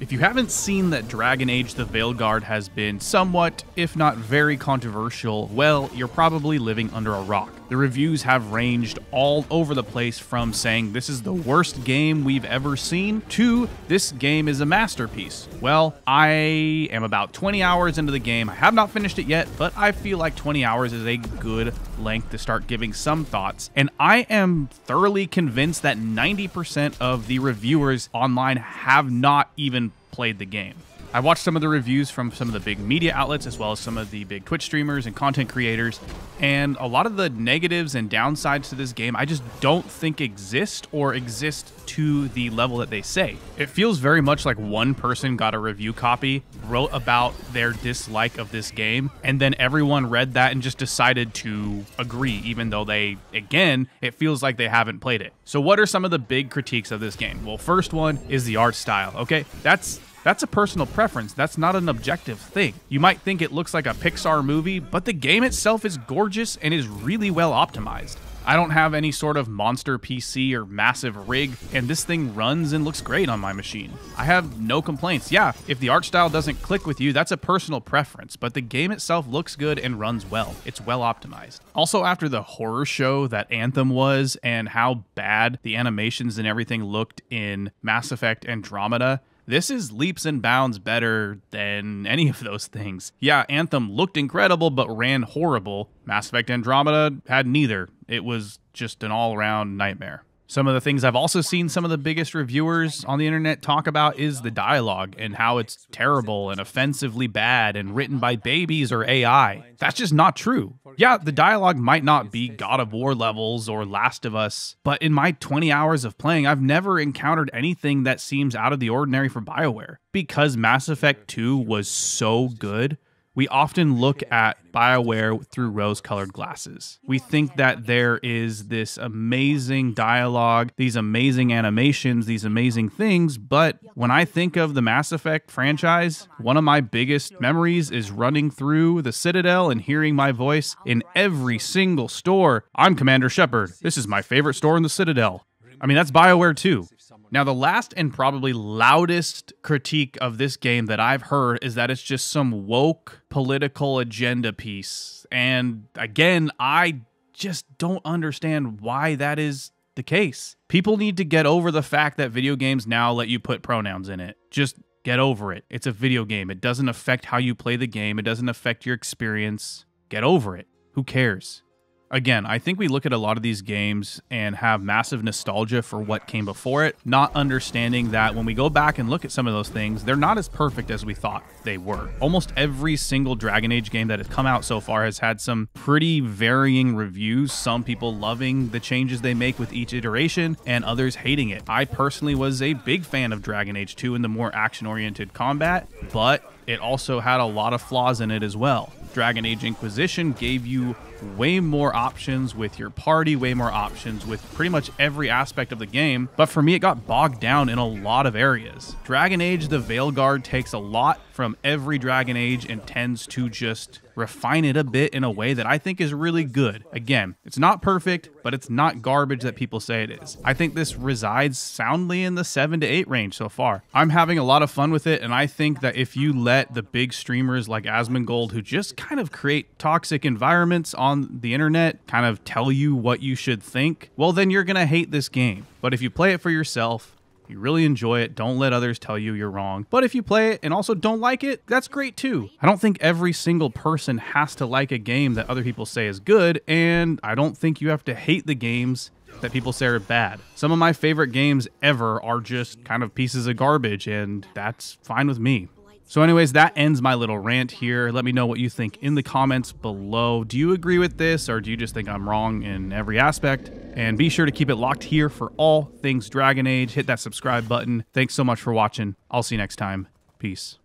If you haven't seen that Dragon Age the Veilguard has been somewhat, if not very controversial, well, you're probably living under a rock. The reviews have ranged all over the place from saying this is the worst game we've ever seen to this game is a masterpiece. Well, I am about 20 hours into the game. I have not finished it yet, but I feel like 20 hours is a good length to start giving some thoughts. And I am thoroughly convinced that 90% of the reviewers online have not even played the game. I watched some of the reviews from some of the big media outlets as well as some of the big Twitch streamers and content creators, and a lot of the negatives and downsides to this game I just don't think exist or exist to the level that they say. It feels very much like one person got a review copy, wrote about their dislike of this game, and then everyone read that and just decided to agree, even though they, again, it feels like they haven't played it. So what are some of the big critiques of this game? Well, first one is the art style, okay? That's a personal preference. That's not an objective thing. You might think it looks like a Pixar movie, but the game itself is gorgeous and is really well optimized. I don't have any sort of monster PC or massive rig, and this thing runs and looks great on my machine. I have no complaints. Yeah, if the art style doesn't click with you, that's a personal preference, but the game itself looks good and runs well. It's well optimized. Also, after the horror show that Anthem was and how bad the animations and everything looked in Mass Effect Andromeda, this is leaps and bounds better than any of those things. Yeah, Anthem looked incredible, but ran horrible. Mass Effect Andromeda had neither. It was just an all-around nightmare. Some of the things I've also seen some of the biggest reviewers on the internet talk about is the dialogue and how it's terrible and offensively bad and written by babies or AI. That's just not true. Yeah, the dialogue might not be God of War levels or Last of Us, but in my 20 hours of playing, I've never encountered anything that seems out of the ordinary for BioWare. Because Mass Effect 2 was so good, we often look at BioWare through rose-colored glasses. We think that there is this amazing dialogue, these amazing animations, these amazing things, but when I think of the Mass Effect franchise, one of my biggest memories is running through the Citadel and hearing my voice in every single store. I'm Commander Shepard. This is my favorite store in the Citadel. I mean, that's BioWare too. Now, the last and probably loudest critique of this game that I've heard is that it's just some woke political agenda piece. And again, I just don't understand why that is the case. People need to get over the fact that video games now let you put pronouns in it. Just get over it. It's a video game. It doesn't affect how you play the game. It doesn't affect your experience. Get over it. Who cares? Again, I think we look at a lot of these games and have massive nostalgia for what came before it, not understanding that when we go back and look at some of those things, they're not as perfect as we thought they were. Almost every single Dragon Age game that has come out so far has had some pretty varying reviews, some people loving the changes they make with each iteration, and others hating it. I personally was a big fan of Dragon Age 2 and the more action-oriented combat, but it also had a lot of flaws in it as well. Dragon Age Inquisition gave you way more options with your party, way more options with pretty much every aspect of the game, but for me it got bogged down in a lot of areas. Dragon Age the Veilguard takes a lot from every Dragon Age and tends to just refine it a bit in a way that I think is really good. Again, it's not perfect, but it's not garbage that people say it is. I think this resides soundly in the 7 to 8 range so far. I'm having a lot of fun with it, and I think that if you let the big streamers like Asmongold, who just kind of create toxic environments on the internet, kind of tell you what you should think, well, then you're gonna hate this game. But if you play it for yourself, you really enjoy it, don't let others tell you you're wrong. But if you play it and also don't like it, that's great too. I don't think every single person has to like a game that other people say is good, and I don't think you have to hate the games that people say are bad. Some of my favorite games ever are just kind of pieces of garbage, and that's fine with me. So anyways, that ends my little rant here. Let me know what you think in the comments below. Do you agree with this, or do you just think I'm wrong in every aspect? And be sure to keep it locked here for all things Dragon Age. Hit that subscribe button. Thanks so much for watching. I'll see you next time. Peace.